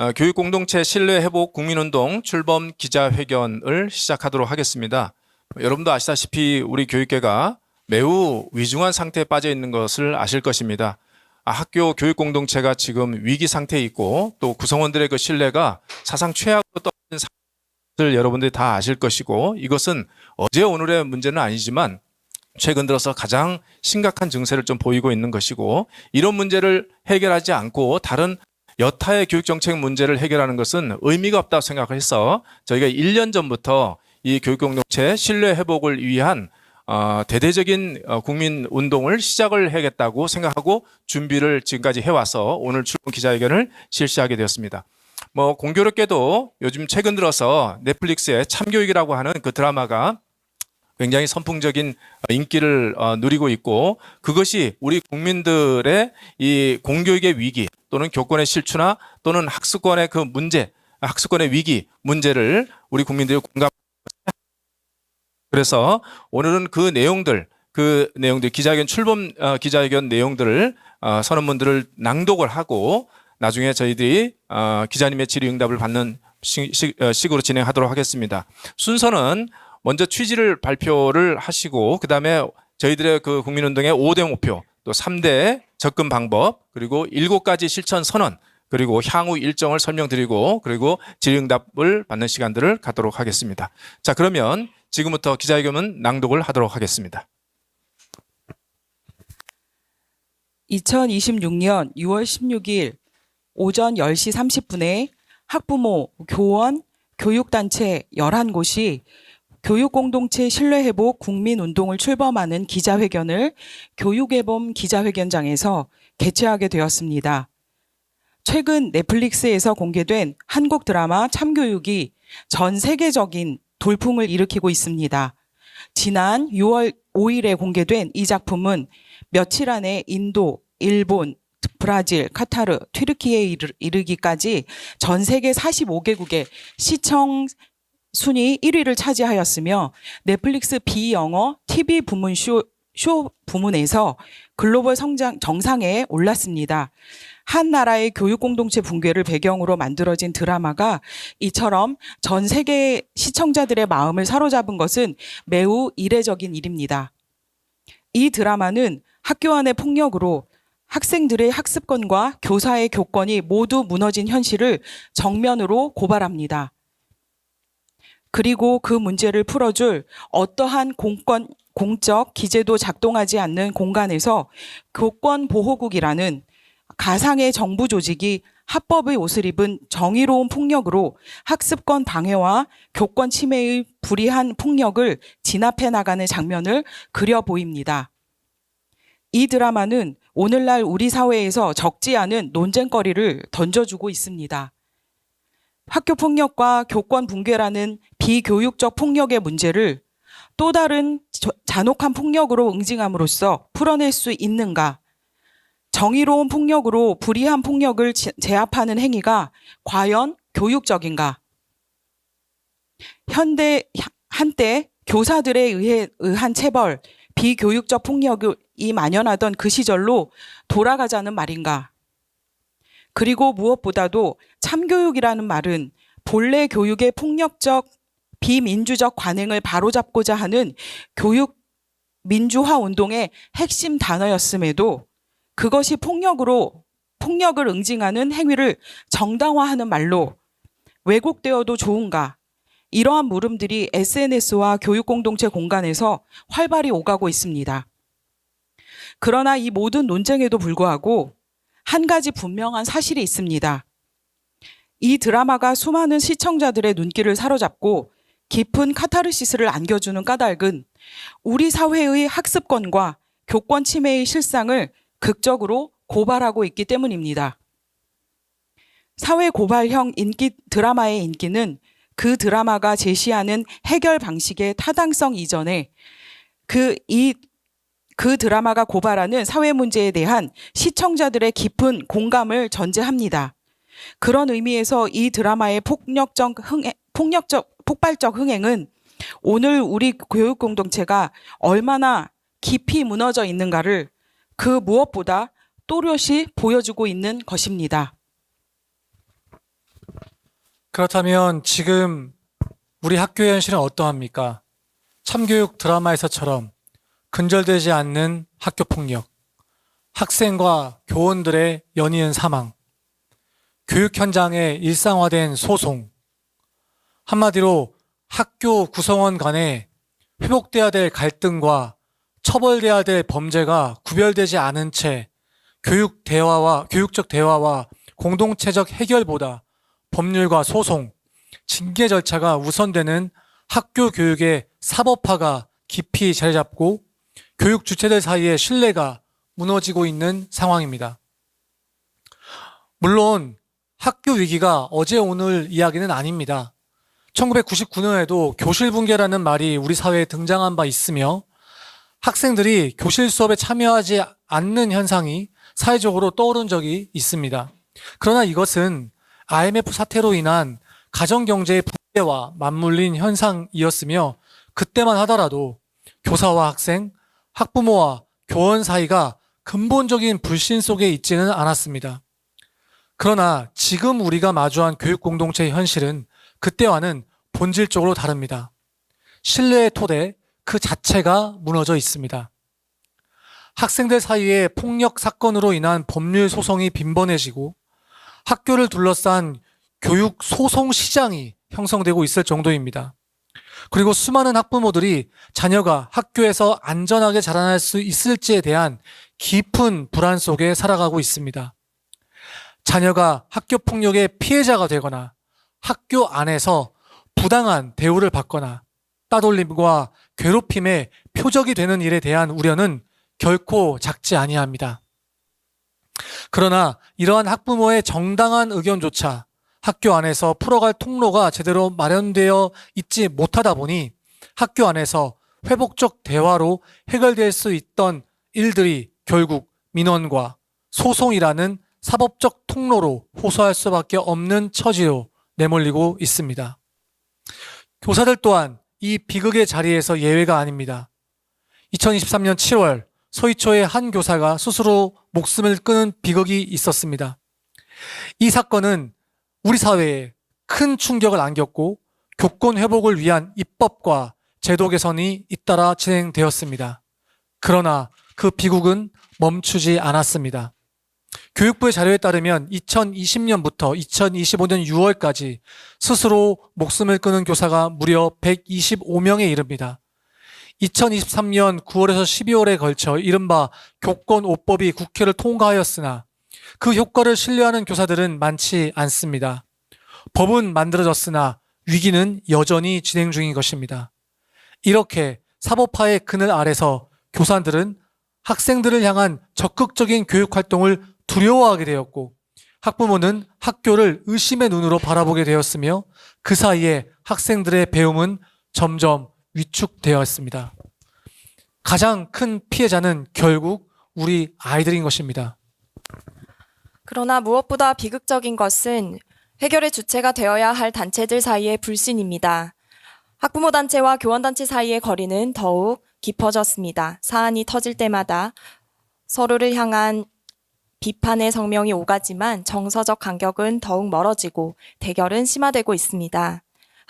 교육공동체 신뢰회복 국민운동 출범 기자회견을 시작하도록 하겠습니다. 여러분도 아시다시피 우리 교육계가 매우 위중한 상태에 빠져 있는 것을 아실 것입니다. 학교 교육공동체가 지금 위기 상태에 있고 또 구성원들의 그 신뢰가 사상 최악으로 떨어진 상태를 여러분들이 다 아실 것이고, 이것은 어제 오늘의 문제는 아니지만 최근 들어서 가장 심각한 증세를 좀 보이고 있는 것이고, 이런 문제를 해결하지 않고 다른 여타의 교육정책 문제를 해결하는 것은 의미가 없다고 생각을 해서 저희가 1년 전부터 이 교육공동체 신뢰 회복을 위한 대대적인 국민운동을 시작을 해야겠다고 생각하고 준비를 지금까지 해와서 오늘 출범 기자회견을 실시하게 되었습니다. 공교롭게도 요즘 최근 들어서 넷플릭스의 참교육이라고 하는 그 드라마가 굉장히 선풍적인 인기를 누리고 있고, 그것이 우리 국민들의 이 공교육의 위기 또는 교권의 실추나 또는 학습권의 그 문제, 학습권의 위기 문제를 우리 국민들이 공감합니다. 그래서 오늘은 그 내용들 기자회견 출범 기자회견 내용들을 선언문들을 낭독을 하고 나중에 저희들이 기자님의 질의응답을 받는 식으로 진행하도록 하겠습니다. 순서는 먼저 취지를 발표를 하시고, 그 다음에 저희들의 그 국민운동의 5대 목표, 또 3대 접근 방법, 그리고 7가지 실천 선언, 그리고 향후 일정을 설명드리고, 그리고 질의응답을 받는 시간들을 갖도록 하겠습니다. 자, 그러면 지금부터 기자회견 낭독을 하도록 하겠습니다. 2026년 6월 16일 오전 10시 30분에 학부모, 교원, 교육단체 11곳이 교육공동체 신뢰회복 국민운동을 출범하는 기자회견을 교육애범 기자회견장에서 개최하게 되었습니다. 최근 넷플릭스에서 공개된 한국 드라마 참교육이 전 세계적인 돌풍을 일으키고 있습니다. 지난 6월 5일에 공개된 이 작품은 며칠 안에 인도, 일본, 브라질, 카타르, 튀르키예에 이르기까지 전 세계 45개국의 시청 순위 1위를 차지하였으며, 넷플릭스 비영어 TV 부문 쇼 부문에서 글로벌 정상에 올랐습니다. 한 나라의 교육공동체 붕괴를 배경으로 만들어진 드라마가 이처럼 전 세계 시청자들의 마음을 사로잡은 것은 매우 이례적인 일입니다. 이 드라마는 학교 안의 폭력으로 학생들의 학습권과 교사의 교권이 모두 무너진 현실을 정면으로 고발합니다. 그리고 그 문제를 풀어줄 어떠한 공적 기재도 작동하지 않는 공간에서 교권보호국이라는 가상의 정부 조직이 합법의 옷을 입은 정의로운 폭력으로 학습권 방해와 교권 침해의 불이한 폭력을 진압해 나가는 장면을 그려 보입니다. 이 드라마는 오늘날 우리 사회에서 적지 않은 논쟁거리를 던져주고 있습니다. 학교 폭력과 교권 붕괴라는 비교육적 폭력의 문제를 또 다른 잔혹한 폭력으로 응징함으로써 풀어낼 수 있는가? 정의로운 폭력으로 불이한 폭력을 제압하는 행위가 과연 교육적인가? 한때 교사들에 의한 체벌, 비교육적 폭력이 만연하던 그 시절로 돌아가자는 말인가? 그리고 무엇보다도 참교육이라는 말은 본래 교육의 폭력적 비민주적 관행을 바로잡고자 하는 교육 민주화 운동의 핵심 단어였음에도 그것이 폭력을 응징하는 행위를 정당화하는 말로 왜곡되어도 좋은가? 이러한 물음들이 SNS와 교육공동체 공간에서 활발히 오가고 있습니다. 그러나 이 모든 논쟁에도 불구하고 한 가지 분명한 사실이 있습니다. 이 드라마가 수많은 시청자들의 눈길을 사로잡고 깊은 카타르시스를 안겨주는 까닭은 우리 사회의 학습권과 교권 침해의 실상을 극적으로 고발하고 있기 때문입니다. 사회 고발형 드라마의 인기는 그 드라마가 제시하는 해결 방식의 타당성 이전에 그 드라마가 고발하는 사회 문제에 대한 시청자들의 깊은 공감을 전제합니다. 그런 의미에서 이 드라마의 폭발적 흥행은 오늘 우리 교육 공동체가 얼마나 깊이 무너져 있는가를 그 무엇보다 또렷이 보여주고 있는 것입니다. 그렇다면 지금 우리 학교의 현실은 어떠합니까? 참교육 드라마에서처럼 근절되지 않는 학교 폭력, 학생과 교원들의 연이은 사망, 교육 현장에 일상화된 소송, 한마디로 학교 구성원 간에 회복돼야 될 갈등과 처벌돼야 될 범죄가 구별되지 않은 채 교육적 대화와 공동체적 해결보다 법률과 소송, 징계 절차가 우선되는 학교 교육의 사법화가 깊이 자리 잡고 교육 주체들 사이의 신뢰가 무너지고 있는 상황입니다. 물론 학교 위기가 어제 오늘 이야기는 아닙니다. 1999년에도 교실 붕괴라는 말이 우리 사회에 등장한 바 있으며 학생들이 교실 수업에 참여하지 않는 현상이 사회적으로 떠오른 적이 있습니다. 그러나 이것은 IMF 사태로 인한 가정경제의 붕괴와 맞물린 현상이었으며 그때만 하더라도 교사와 학생, 학부모와 교원 사이가 근본적인 불신 속에 있지는 않았습니다. 그러나 지금 우리가 마주한 교육 공동체의 현실은 그때와는 본질적으로 다릅니다. 신뢰의 토대 그 자체가 무너져 있습니다. 학생들 사이의 폭력 사건으로 인한 법률 소송이 빈번해지고 학교를 둘러싼 교육 소송 시장이 형성되고 있을 정도입니다. 그리고 수많은 학부모들이 자녀가 학교에서 안전하게 자라날 수 있을지에 대한 깊은 불안 속에 살아가고 있습니다. 자녀가 학교 폭력의 피해자가 되거나 학교 안에서 부당한 대우를 받거나 따돌림과 괴롭힘의 표적이 되는 일에 대한 우려는 결코 작지 아니합니다. 그러나 이러한 학부모의 정당한 의견조차 학교 안에서 풀어갈 통로가 제대로 마련되어 있지 못하다 보니 학교 안에서 회복적 대화로 해결될 수 있던 일들이 결국 민원과 소송이라는 사법적 통로로 호소할 수밖에 없는 처지로 내몰리고 있습니다. 교사들 또한 이 비극의 자리에서 예외가 아닙니다. 2023년 7월 서희초의 한 교사가 스스로 목숨을 끊은 비극이 있었습니다. 이 사건은 우리 사회에 큰 충격을 안겼고 교권 회복을 위한 입법과 제도 개선이 잇따라 진행되었습니다. 그러나 그 비극은 멈추지 않았습니다. 교육부의 자료에 따르면 2020년부터 2025년 6월까지 스스로 목숨을 끊은 교사가 무려 125명에 이릅니다. 2023년 9월에서 12월에 걸쳐 이른바 교권 5법이 국회를 통과하였으나 그 효과를 신뢰하는 교사들은 많지 않습니다. 법은 만들어졌으나 위기는 여전히 진행 중인 것입니다. 이렇게 사법화의 그늘 아래서 교사들은 학생들을 향한 적극적인 교육 활동을 두려워하게 되었고 학부모는 학교를 의심의 눈으로 바라보게 되었으며 그 사이에 학생들의 배움은 점점 위축되었습니다. 가장 큰 피해자는 결국 우리 아이들인 것입니다. 그러나 무엇보다 비극적인 것은 해결의 주체가 되어야 할 단체들 사이의 불신입니다. 학부모 단체와 교원 단체 사이의 거리는 더욱 깊어졌습니다. 사안이 터질 때마다 서로를 향한 비판의 성명이 오가지만 정서적 간격은 더욱 멀어지고 대결은 심화되고 있습니다.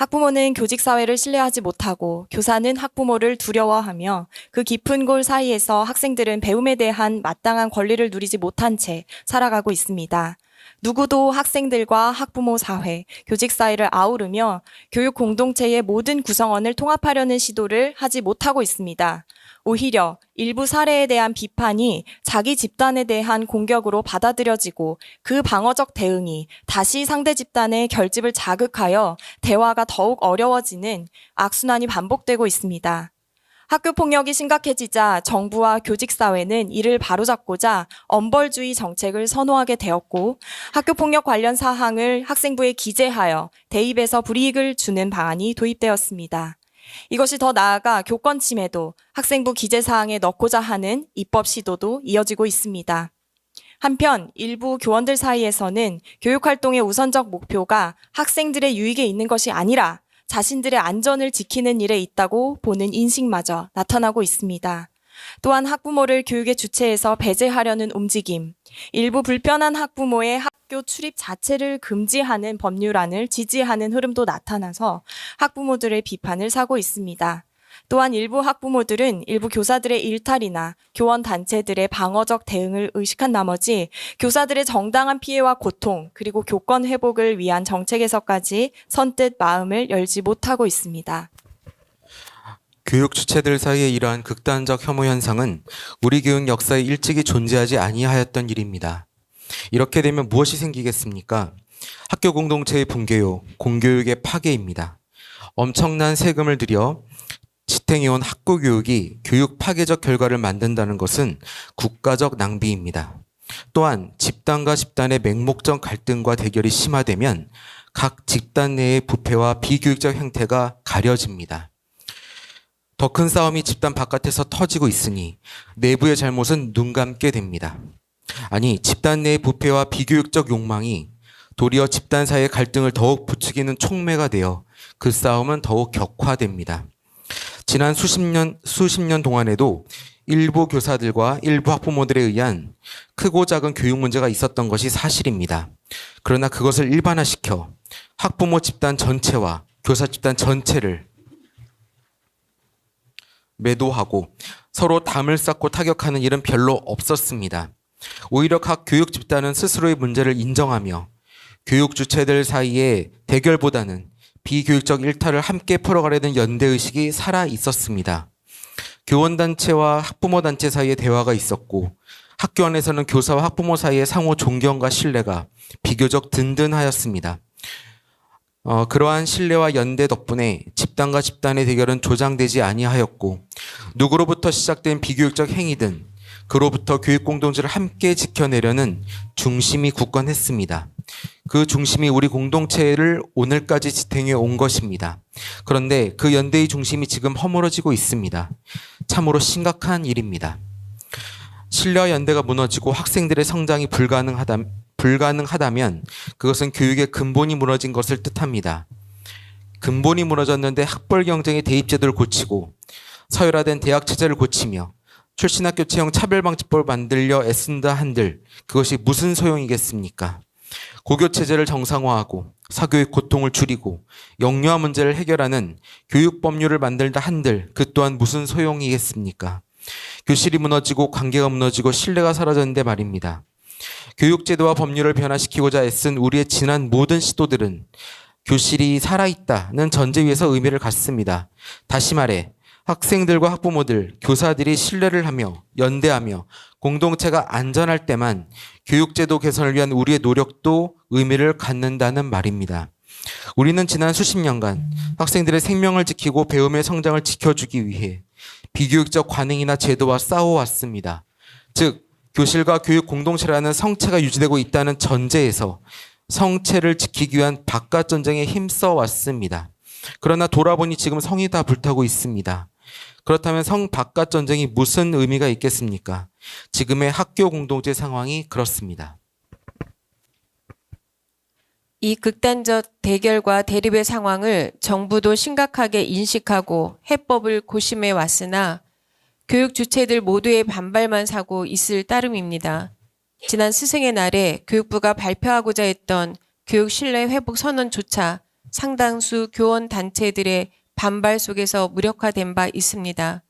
학부모는 교직사회를 신뢰하지 못하고 교사는 학부모를 두려워하며 그 깊은 골 사이에서 학생들은 배움에 대한 마땅한 권리를 누리지 못한 채 살아가고 있습니다. 누구도 학생들과 학부모 사회, 교직사회를 아우르며 교육 공동체의 모든 구성원을 통합하려는 시도를 하지 못하고 있습니다. 오히려 일부 사례에 대한 비판이 자기 집단에 대한 공격으로 받아들여지고 그 방어적 대응이 다시 상대 집단의 결집을 자극하여 대화가 더욱 어려워지는 악순환이 반복되고 있습니다. 학교 폭력이 심각해지자 정부와 교직사회는 이를 바로잡고자 엄벌주의 정책을 선호하게 되었고 학교 폭력 관련 사항을 학생부에 기재하여 대입에서 불이익을 주는 방안이 도입되었습니다. 이것이 더 나아가 교권 침해도 학생부 기재사항에 넣고자 하는 입법 시도도 이어지고 있습니다. 한편 일부 교원들 사이에서는 교육활동의 우선적 목표가 학생들의 유익에 있는 것이 아니라 자신들의 안전을 지키는 일에 있다고 보는 인식마저 나타나고 있습니다. 또한 학부모를 교육의 주체에서 배제하려는 움직임, 일부 불편한 학부모의 학교 출입 자체를 금지하는 법률안을 지지하는 흐름도 나타나서 학부모들의 비판을 사고 있습니다. 또한 일부 학부모들은 일부 교사들의 일탈이나 교원 단체들의 방어적 대응을 의식한 나머지 교사들의 정당한 피해와 고통 그리고 교권 회복을 위한 정책에서까지 선뜻 마음을 열지 못하고 있습니다. 교육 주체들 사이의 이러한 극단적 혐오 현상은 우리 교육 역사에 일찍이 존재하지 아니하였던 일입니다. 이렇게 되면 무엇이 생기겠습니까? 학교 공동체의 붕괴요, 공교육의 파괴입니다. 엄청난 세금을 들여 지탱해온 학교 교육이 교육 파괴적 결과를 만든다는 것은 국가적 낭비입니다. 또한 집단과 집단의 맹목적 갈등과 대결이 심화되면 각 집단 내의 부패와 비교육적 행태가 가려집니다. 더 큰 싸움이 집단 바깥에서 터지고 있으니 내부의 잘못은 눈 감게 됩니다. 아니, 집단 내의 부패와 비교육적 욕망이 도리어 집단 사이의 갈등을 더욱 부추기는 촉매가 되어 그 싸움은 더욱 격화됩니다. 지난 수십 년 동안에도 일부 교사들과 일부 학부모들에 의한 크고 작은 교육 문제가 있었던 것이 사실입니다. 그러나 그것을 일반화시켜 학부모 집단 전체와 교사 집단 전체를 매도하고 서로 담을 쌓고 타격하는 일은 별로 없었습니다. 오히려 각 교육 집단은 스스로의 문제를 인정하며 교육 주체들 사이의 대결보다는 비교육적 일탈을 함께 풀어가려는 연대의식이 살아 있었습니다. 교원단체와 학부모단체 사이에 대화가 있었고 학교 안에서는 교사와 학부모 사이의 상호 존경과 신뢰가 비교적 든든하였습니다. 그러한 신뢰와 연대 덕분에 집단과 집단의 대결은 조장되지 아니하였고 누구로부터 시작된 비교육적 행위든 그로부터 교육 공동체를 함께 지켜내려는 중심이 굳건했습니다. 그 중심이 우리 공동체를 오늘까지 지탱해 온 것입니다. 그런데 그 연대의 중심이 지금 허물어지고 있습니다. 참으로 심각한 일입니다. 신뢰와 연대가 무너지고 학생들의 성장이 불가능하다면 그것은 교육의 근본이 무너진 것을 뜻합니다. 근본이 무너졌는데 학벌 경쟁의 대입 제도를 고치고 서열화된 대학 체제를 고치며 출신학교 채용 차별방지법을 만들려 애쓴다 한들 그것이 무슨 소용이겠습니까? 고교 체제를 정상화하고 사교육 고통을 줄이고 영유아 문제를 해결하는 교육 법률을 만들다 한들 그 또한 무슨 소용이겠습니까? 교실이 무너지고 관계가 무너지고 신뢰가 사라졌는데 말입니다. 교육제도와 법률을 변화시키고자 애쓴 우리의 지난 모든 시도들은 교실이 살아있다는 전제 위에서 의미를 갖습니다. 다시 말해 학생들과 학부모들, 교사들이 신뢰를 하며 연대하며 공동체가 안전할 때만 교육제도 개선을 위한 우리의 노력도 의미를 갖는다는 말입니다. 우리는 지난 수십 년간 학생들의 생명을 지키고 배움의 성장을 지켜주기 위해 비교육적 관행이나 제도와 싸워왔습니다. 즉 교실과 교육 공동체라는 성체가 유지되고 있다는 전제에서 성체를 지키기 위한 바깥 전쟁에 힘써 왔습니다. 그러나 돌아보니 지금 성이 다 불타고 있습니다. 그렇다면 성 바깥 전쟁이 무슨 의미가 있겠습니까? 지금의 학교 공동체 상황이 그렇습니다. 이 극단적 대결과 대립의 상황을 정부도 심각하게 인식하고 해법을 고심해 왔으나 교육 주체들 모두의 반발만 사고 있을 따름입니다. 지난 스승의 날에 교육부가 발표하고자 했던 교육 신뢰 회복 선언조차 상당수 교원 단체들의 반발 속에서 무력화된 바 있습니다.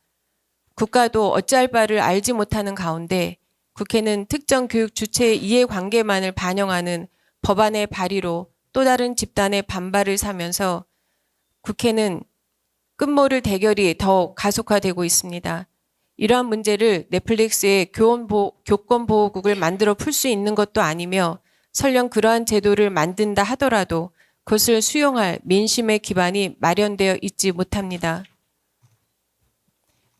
국가도 어찌할 바를 알지 못하는 가운데 국회는 특정 교육 주체의 이해관계만을 반영하는 법안의 발의로 또 다른 집단의 반발을 사면서 국회는 끝모를 대결이 더욱 가속화되고 있습니다. 이러한 문제를 넷플릭스의 교권보호국을 만들어 풀 수 있는 것도 아니며 설령 그러한 제도를 만든다 하더라도 그것을 수용할 민심의 기반이 마련되어 있지 못합니다.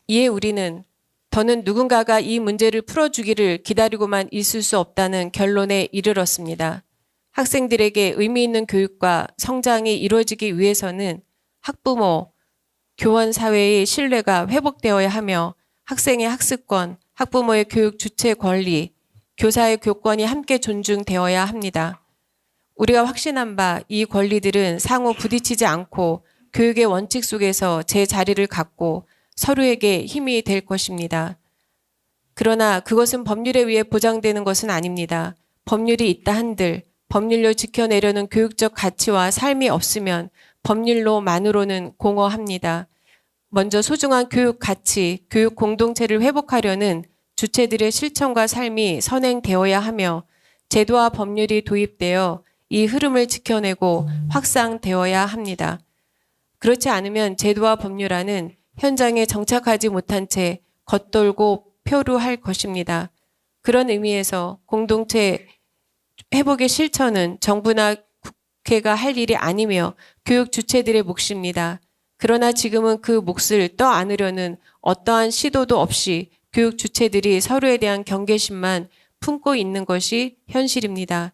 이에 우리는 더는 누군가가 이 문제를 풀어주기를 기다리고만 있을 수 없다는 결론에 이르렀습니다. 학생들에게 의미 있는 교육과 성장이 이루어지기 위해서는 학부모, 교원 사회의 신뢰가 회복되어야 하며 학생의 학습권, 학부모의 교육 주체 권리, 교사의 교권이 함께 존중되어야 합니다. 우리가 확신한 바 이 권리들은 상호 부딪히지 않고 교육의 원칙 속에서 제 자리를 갖고 서로에게 힘이 될 것입니다. 그러나 그것은 법률에 의해 보장되는 것은 아닙니다. 법률이 있다 한들 법률로 지켜내려는 교육적 가치와 삶이 없으면 법률로만으로는 공허합니다. 먼저 소중한 교육 가치, 교육 공동체를 회복하려는 주체들의 실천과 삶이 선행되어야 하며 제도와 법률이 도입되어 이 흐름을 지켜내고 확산되어야 합니다. 그렇지 않으면 제도와 법률안은 현장에 정착하지 못한 채 겉돌고 표류할 것입니다. 그런 의미에서 공동체 회복의 실천은 정부나 국회가 할 일이 아니며 교육 주체들의 몫입니다. 그러나 지금은 그 몫을 떠안으려는 어떠한 시도도 없이 교육 주체들이 서로에 대한 경계심만 품고 있는 것이 현실입니다.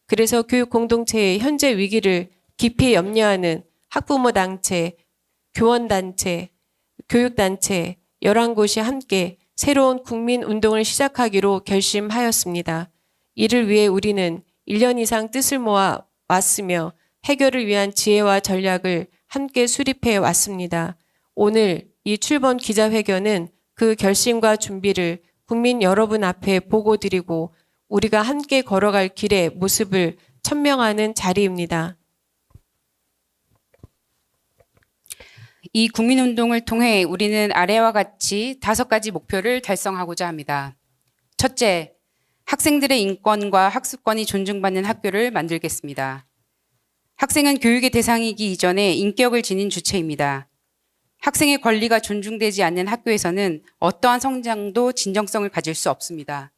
그래서 교육 공동체의 현재 위기를 깊이 염려하는 학부모 단체, 교원 단체, 교육 단체 11곳이 함께 새로운 국민 운동을 시작하기로 결심하였습니다. 이를 위해 우리는 1년 이상 뜻을 모아 왔으며 해결을 위한 지혜와 전략을 함께 수립해 왔습니다. 오늘 이 출범 기자회견은 그 결심과 준비를 국민 여러분 앞에 보고 드리고 우리가 함께 걸어갈 길의 모습을 천명하는 자리입니다. 이 국민운동을 통해 우리는 아래와 같이 5가지 목표를 달성하고자 합니다. 첫째, 학생들의 인권과 학습권이 존중받는 학교를 만들겠습니다. 학생은 교육의 대상이기 이전에 인격을 지닌 주체입니다. 학생의 권리가 존중되지 않는 학교에서는 어떠한 성장도 진정성을 가질 수 없습니다.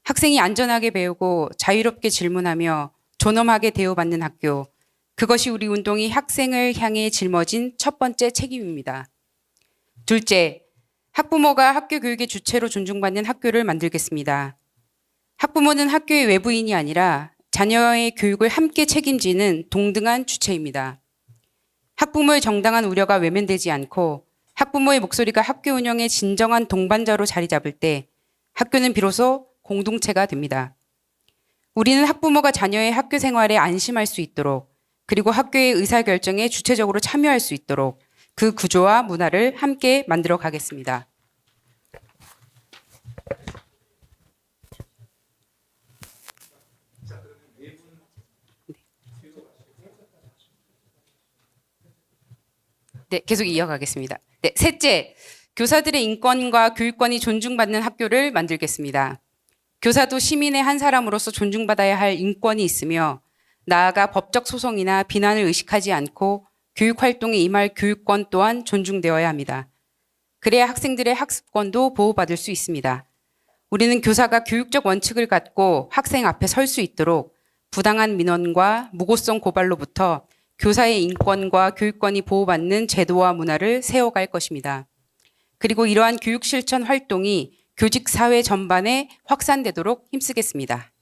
학생이 안전하게 배우고 자유롭게 질문하며 존엄하게 대우받는 학교, 그것이 우리 운동이 학생을 향해 짊어진 첫 번째 책임입니다. 둘째, 학부모가 학교 교육의 주체로 존중받는 학교를 만들겠습니다. 학부모는 학교의 외부인이 아니라 자녀의 교육을 함께 책임지는 동등한 주체입니다. 학부모의 정당한 우려가 외면되지 않고 학부모의 목소리가 학교 운영의 진정한 동반자로 자리 잡을 때 학교는 비로소 공동체가 됩니다. 우리는 학부모가 자녀의 학교 생활에 안심할 수 있도록 그리고 학교의 의사결정에 주체적으로 참여할 수 있도록 그 구조와 문화를 함께 만들어 가겠습니다. 네, 계속 이어가겠습니다. 네, 셋째, 교사들의 인권과 교육권이 존중받는 학교를 만들겠습니다. 교사도 시민의 한 사람으로서 존중받아야 할 인권이 있으며 나아가 법적 소송이나 비난을 의식하지 않고 교육 활동에 임할 교육권 또한 존중되어야 합니다. 그래야 학생들의 학습권도 보호받을 수 있습니다. 우리는 교사가 교육적 원칙을 갖고 학생 앞에 설 수 있도록 부당한 민원과 무고성 고발로부터 교사의 인권과 교육권이 보호받는 제도와 문화를 세워갈 것입니다. 그리고 이러한 교육 실천 활동이 교직 사회 전반에 확산되도록 힘쓰겠습니다.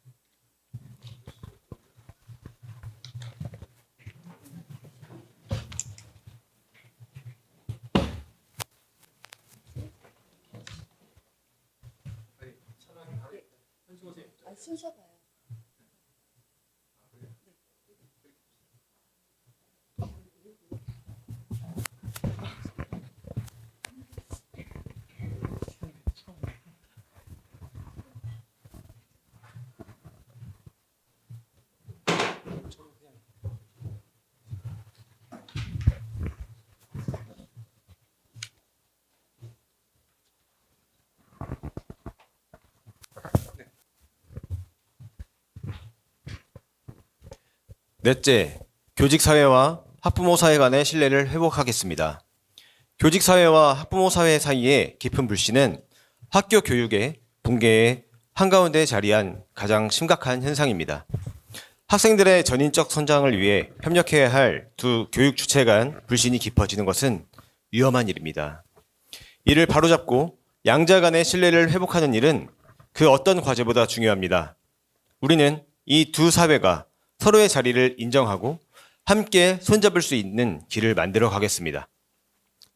넷째, 교직사회와 학부모사회 간의 신뢰를 회복하겠습니다. 교직사회와 학부모사회 사이의 깊은 불신은 학교 교육의 붕괴의 한가운데 자리한 가장 심각한 현상입니다. 학생들의 전인적 성장을 위해 협력해야 할 두 교육 주체 간 불신이 깊어지는 것은 위험한 일입니다. 이를 바로잡고 양자 간의 신뢰를 회복하는 일은 그 어떤 과제보다 중요합니다. 우리는 이 두 사회가 서로의 자리를 인정하고 함께 손잡을 수 있는 길을 만들어 가겠습니다.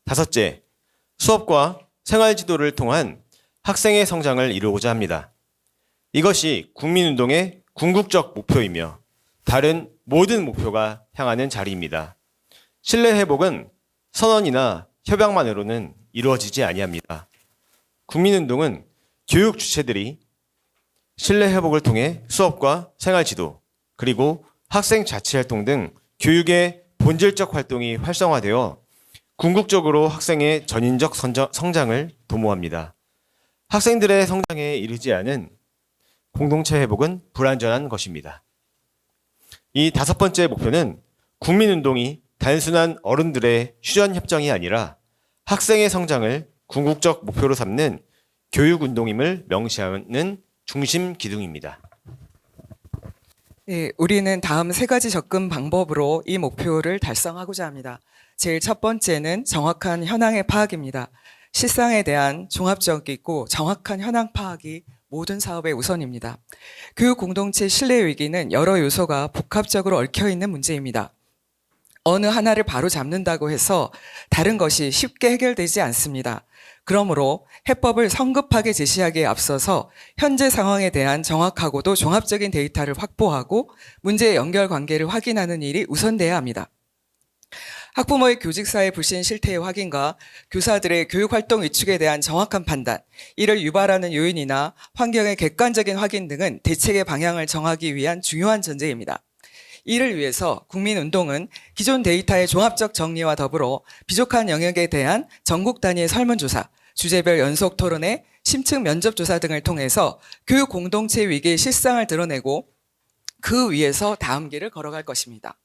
다섯째, 수업과 생활지도를 통한 학생의 성장을 이루고자 합니다. 이것이 국민운동의 궁극적 목표이며 다른 모든 목표가 향하는 자리입니다. 신뢰 회복은 선언이나 협약만으로는 이루어지지 아니합니다. 국민운동은 교육 주체들이 신뢰 회복을 통해 수업과 생활지도 그리고 학생 자치 활동 등 교육의 본질적 활동이 활성화되어 궁극적으로 학생의 전인적 성장을 도모합니다. 학생들의 성장에 이르지 않은 공동체 회복은 불완전한 것입니다. 이 5번째 목표는 국민운동이 단순한 어른들의 휴전협정이 아니라 학생의 성장을 궁극적 목표로 삼는 교육운동임을 명시하는 중심 기둥입니다. 네, 우리는 다음 3가지 접근 방법으로 이 목표를 달성하고자 합니다. 제일 첫 번째는 정확한 현황의 파악입니다. 실상에 대한 종합적이고 정확한 현황 파악이 모든 사업의 우선입니다. 교육 공동체 신뢰 위기는 여러 요소가 복합적으로 얽혀 있는 문제입니다. 어느 하나를 바로 잡는다고 해서 다른 것이 쉽게 해결되지 않습니다. 그러므로 해법을 성급하게 제시하기에 앞서서 현재 상황에 대한 정확하고도 종합적인 데이터를 확보하고 문제의 연결 관계를 확인하는 일이 우선돼야 합니다. 학부모의 교직사회 불신 실태의 확인과 교사들의 교육활동 위축에 대한 정확한 판단, 이를 유발하는 요인이나 환경의 객관적인 확인 등은 대책의 방향을 정하기 위한 중요한 전제입니다. 이를 위해서 국민운동은 기존 데이터의 종합적 정리와 더불어 부족한 영역에 대한 전국 단위의 설문조사, 주제별 연속 토론회, 심층 면접조사 등을 통해서 교육 공동체 위기의 실상을 드러내고 그 위에서 다음 길을 걸어갈 것입니다.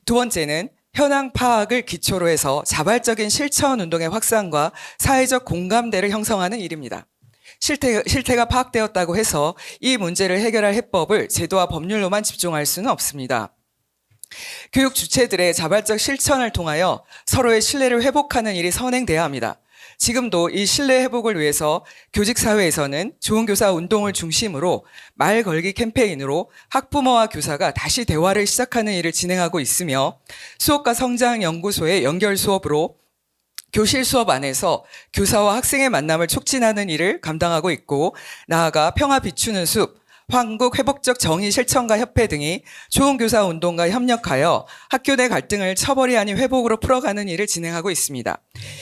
두 번째는 현황 파악을 기초로 해서 자발적인 실천 운동의 확산과 사회적 공감대를 형성하는 일입니다. 실태가 파악되었다고 해서 이 문제를 해결할 해법을 제도와 법률로만 집중할 수는 없습니다. 교육 주체들의 자발적 실천을 통하여 서로의 신뢰를 회복하는 일이 선행돼야 합니다. 지금도 이 신뢰 회복을 위해서 교직사회에서는 좋은 교사 운동을 중심으로 말 걸기 캠페인으로 학부모와 교사가 다시 대화를 시작하는 일을 진행하고 있으며 수업과 성장연구소의 연결 수업으로 교실 수업 안에서 교사와 학생의 만남을 촉진하는 일을 감당하고 있고 나아가 평화 비추는 숲, 한국 회복적 정의 실천가 협회 등이 좋은 교사 운동과 협력하여 학교 내 갈등을 처벌이 아닌 회복으로 풀어가는 일을 진행하고 있습니다.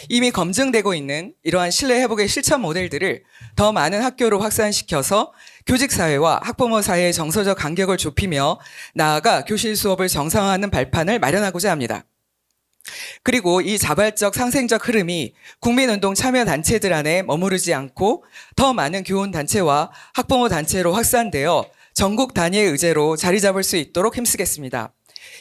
이미 검증되고 있는 이러한 신뢰 회복의 실천 모델들을 더 많은 학교로 확산시켜서 교직사회와 학부모 사이의 정서적 간격을 좁히며 나아가 교실 수업을 정상화하는 발판을 마련하고자 합니다. 그리고 이 자발적 상생적 흐름이 국민운동 참여 단체들 안에 머무르지 않고 더 많은 교원단체와 학부모 단체로 확산되어 전국 단위의 의제로 자리 잡을 수 있도록 힘쓰겠습니다.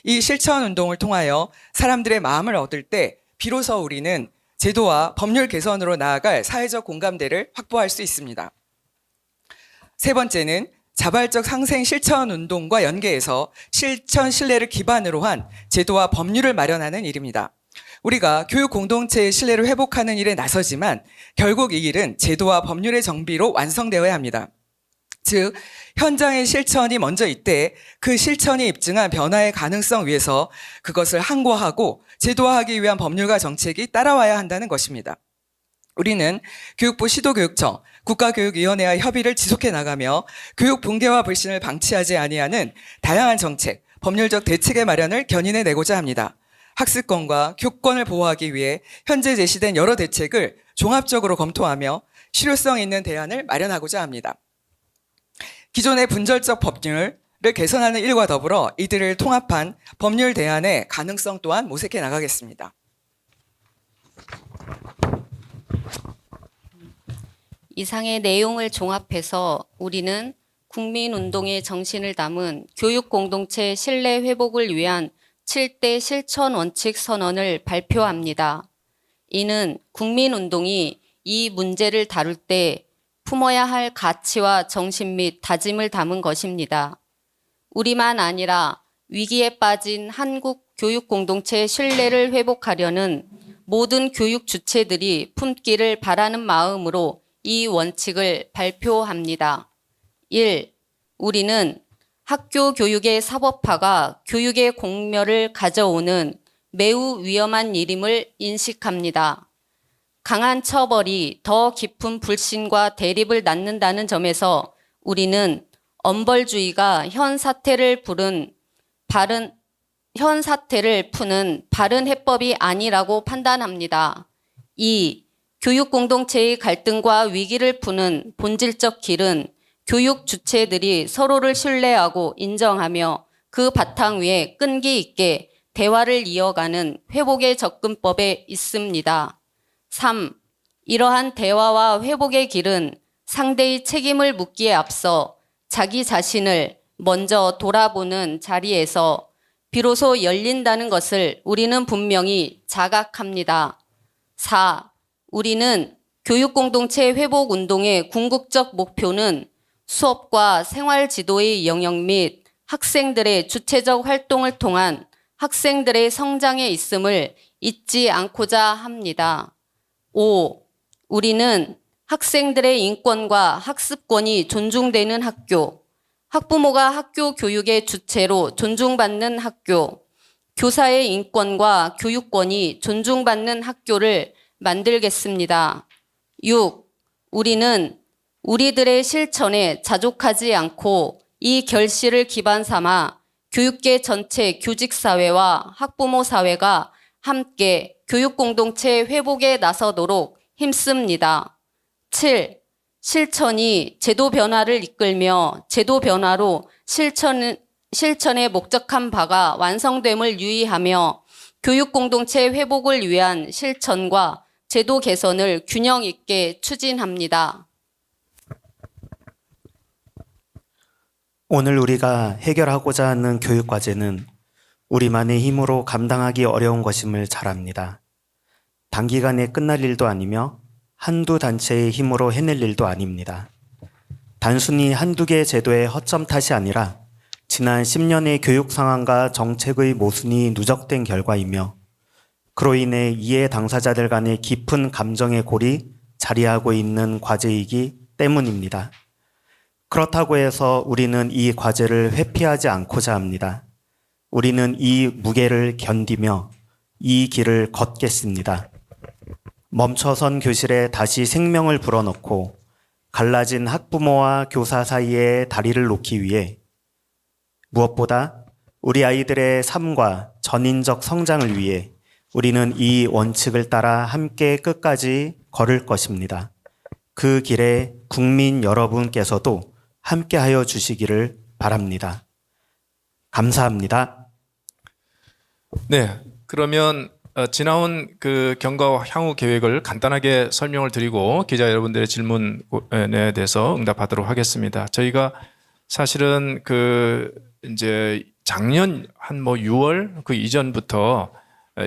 이 실천 운동을 통하여 사람들의 마음을 얻을 때 비로소 우리는 제도와 법률 개선으로 나아갈 사회적 공감대를 확보할 수 있습니다. 세 번째는 자발적 상생 실천 운동과 연계해서 실천 신뢰를 기반으로 한 제도와 법률을 마련하는 일입니다. 우리가 교육 공동체의 신뢰를 회복하는 일에 나서지만 결국 이 일은 제도와 법률의 정비로 완성되어야 합니다. 즉 현장의 실천이 먼저 있되 그 실천이 입증한 변화의 가능성 위에서 그것을 항고하고 제도화하기 위한 법률과 정책이 따라와야 한다는 것입니다. 우리는 교육부 시도교육청, 국가교육위원회와 협의를 지속해 나가며 교육 붕괴와 불신을 방치하지 아니하는 다양한 정책, 법률적 대책의 마련을 견인해 내고자 합니다. 학습권과 교권을 보호하기 위해 현재 제시된 여러 대책을 종합적으로 검토하며 실효성 있는 대안을 마련하고자 합니다. 기존의 분절적 법률을 개선하는 일과 더불어 이들을 통합한 법률 대안의 가능성 또한 모색해 나가겠습니다. 이상의 내용을 종합해서 우리는 국민운동의 정신을 담은 교육공동체 신뢰 회복을 위한 7대 실천 원칙 선언을 발표합니다. 이는 국민운동이 이 문제를 다룰 때 품어야 할 가치와 정신 및 다짐을 담은 것입니다. 우리만 아니라 위기에 빠진 한국 교육공동체의 신뢰를 회복하려는 모든 교육 주체들이 품기를 바라는 마음으로 이 원칙을 발표합니다. 1. 우리는 학교 교육의 사법화가 교육의 공멸을 가져오는 매우 위험한 일임을 인식합니다. 강한 처벌이 더 깊은 불신과 대립을 낳는다는 점에서 우리는 엄벌주의가 현 사태를 푸는 바른 해법이 아니라고 판단합니다. 2. 교육 공동체의 갈등과 위기를 푸는 본질적 길은 교육 주체들이 서로를 신뢰하고 인정하며 그 바탕 위에 끈기 있게 대화를 이어가는 회복의 접근법에 있습니다. 3. 이러한 대화와 회복의 길은 상대의 책임을 묻기에 앞서 자기 자신을 먼저 돌아보는 자리에서 비로소 열린다는 것을 우리는 분명히 자각합니다. 4. 우리는 교육공동체 회복운동의 궁극적 목표는 수업과 생활지도의 영역 및 학생들의 주체적 활동을 통한 학생들의 성장에 있음을 잊지 않고자 합니다. 5. 우리는 학생들의 인권과 학습권이 존중되는 학교, 학부모가 학교 교육의 주체로 존중받는 학교, 교사의 인권과 교육권이 존중받는 학교를 만들겠습니다. 6. 우리는 우리들의 실천에 자족하지 않고 이 결실을 기반 삼아 교육계 전체 교직사회와 학부모 사회가 함께 교육공동체 회복에 나서도록 힘씁니다. 7. 실천이 제도 변화를 이끌며 제도 변화로 실천에 목적한 바가 완성됨을 유의하며 교육공동체 회복을 위한 실천과 제도 개선을 균형 있게 추진합니다. 오늘 우리가 해결하고자 하는 교육과제는 우리만의 힘으로 감당하기 어려운 것임을 잘 압니다. 단기간에 끝날 일도 아니며 한두 단체의 힘으로 해낼 일도 아닙니다. 단순히 한두 개의 제도의 허점 탓이 아니라 지난 10년의 교육 상황과 정책의 모순이 누적된 결과이며 그로 인해 이해 당사자들 간의 깊은 감정의 골이 자리하고 있는 과제이기 때문입니다. 그렇다고 해서 우리는 이 과제를 회피하지 않고자 합니다. 우리는 이 무게를 견디며 이 길을 걷겠습니다. 멈춰선 교실에 다시 생명을 불어넣고 갈라진 학부모와 교사 사이에 다리를 놓기 위해 무엇보다 우리 아이들의 삶과 전인적 성장을 위해 우리는 이 원칙을 따라 함께 끝까지 걸을 것입니다. 그 길에 국민 여러분께서도 함께하여 주시기를 바랍니다. 감사합니다. 네, 그러면 지나온 그 경과 향후 계획을 간단하게 설명을 드리고 기자 여러분들의 질문에 대해서 응답하도록 하겠습니다. 저희가 사실은 그 이제 작년 한 6월 그 이전부터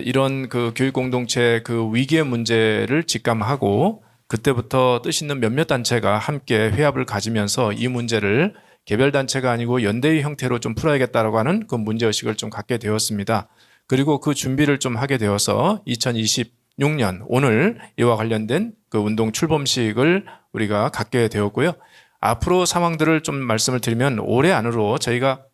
이런 그 교육 공동체 그 위기의 문제를 직감하고 그때부터 뜻 있는 몇몇 단체가 함께 회합을 가지면서 이 문제를 개별 단체가 아니고 연대의 형태로 좀 풀어야겠다라고 하는 그 문제의식을 좀 갖게 되었습니다. 그리고 그 준비를 좀 하게 되어서 2026년 오늘 이와 관련된 그 운동 출범식을 우리가 갖게 되었고요. 앞으로 상황들을 좀 말씀을 드리면 올해 안으로 저희가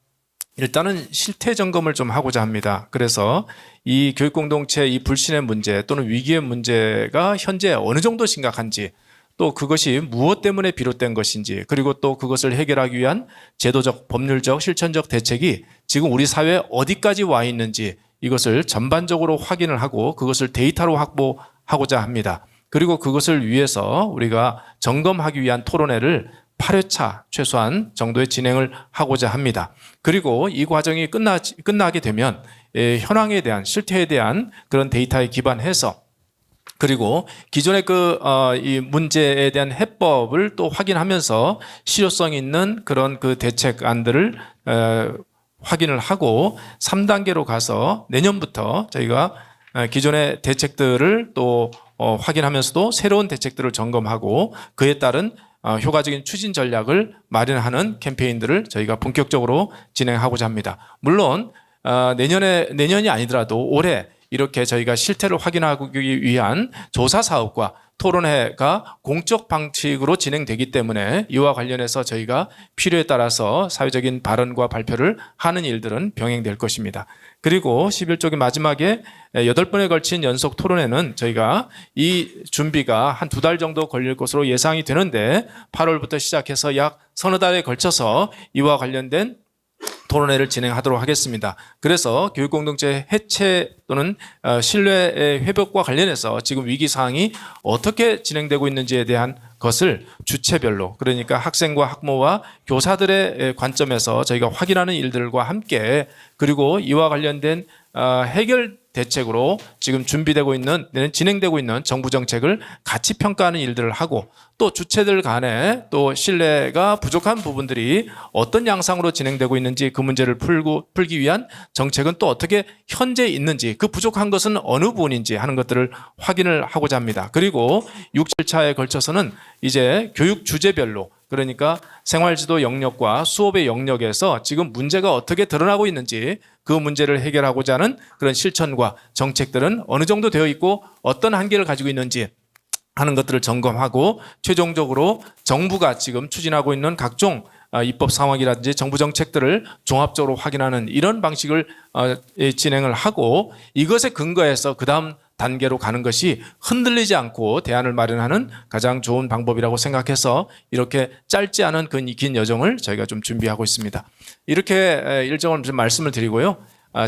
일단은 실태 점검을 좀 하고자 합니다. 그래서 이 교육공동체 이 불신의 문제 또는 위기의 문제가 현재 어느 정도 심각한지 또 그것이 무엇 때문에 비롯된 것인지 그리고 또 그것을 해결하기 위한 제도적, 법률적, 실천적 대책이 지금 우리 사회에 어디까지 와 있는지 이것을 전반적으로 확인을 하고 그것을 데이터로 확보하고자 합니다. 그리고 그것을 위해서 우리가 점검하기 위한 토론회를 8회차 최소한 정도의 진행을 하고자 합니다. 그리고 이 과정이 끝나게 되면 현황에 대한 실태에 대한 그런 데이터에 기반해서 그리고 기존의 이 문제에 대한 해법을 또 확인하면서 실효성 있는 그런 그 대책안들을 확인을 하고 3단계로 가서 내년부터 저희가 기존의 대책들을 또 확인하면서도 새로운 대책들을 점검하고 그에 따른 효과적인 추진 전략을 마련하는 캠페인들을 저희가 본격적으로 진행하고자 합니다. 물론 내년이 아니더라도 올해 이렇게 저희가 실태를 확인하기 위한 조사 사업과 토론회가 공적 방식으로 진행되기 때문에 이와 관련해서 저희가 필요에 따라서 사회적인 발언과 발표를 하는 일들은 병행될 것입니다. 그리고 11쪽의 마지막에 8번에 걸친 연속 토론회는 저희가 이 준비가 한 2달 정도 걸릴 것으로 예상이 되는데 8월부터 시작해서 약 서너 달에 걸쳐서 이와 관련된 토론회를 진행하도록 하겠습니다. 그래서 교육공동체 해체 또는 신뢰의 회복과 관련해서 지금 위기 사항이 어떻게 진행되고 있는지에 대한 것을 주체별로, 그러니까 학생과 학부모와 교사들의 관점에서 저희가 확인하는 일들과 함께, 그리고 이와 관련된 해결 대책으로 지금 준비되고 있는, 진행되고 있는 정부 정책을 같이 평가하는 일들을 하고, 또 주체들 간에 또 신뢰가 부족한 부분들이 어떤 양상으로 진행되고 있는지, 그 문제를 풀기 위한 정책은 또 어떻게 현재 있는지, 그 부족한 것은 어느 부분인지 하는 것들을 확인을 하고자 합니다. 그리고 6, 7차에 걸쳐서는 이제 교육 주제별로, 그러니까 생활지도 영역과 수업의 영역에서 지금 문제가 어떻게 드러나고 있는지, 그 문제를 해결하고자 하는 그런 실천과 정책들은 어느 정도 되어 있고 어떤 한계를 가지고 있는지 하는 것들을 점검하고, 최종적으로 정부가 지금 추진하고 있는 각종 입법 상황이라든지 정부 정책들을 종합적으로 확인하는 이런 방식을 진행을 하고, 이것에 근거해서 그다음 단계로 가는 것이 흔들리지 않고 대안을 마련하는 가장 좋은 방법이라고 생각해서 이렇게 짧지 않은 그 긴 여정을 저희가 좀 준비하고 있습니다. 이렇게 일정을 좀 말씀을 드리고요.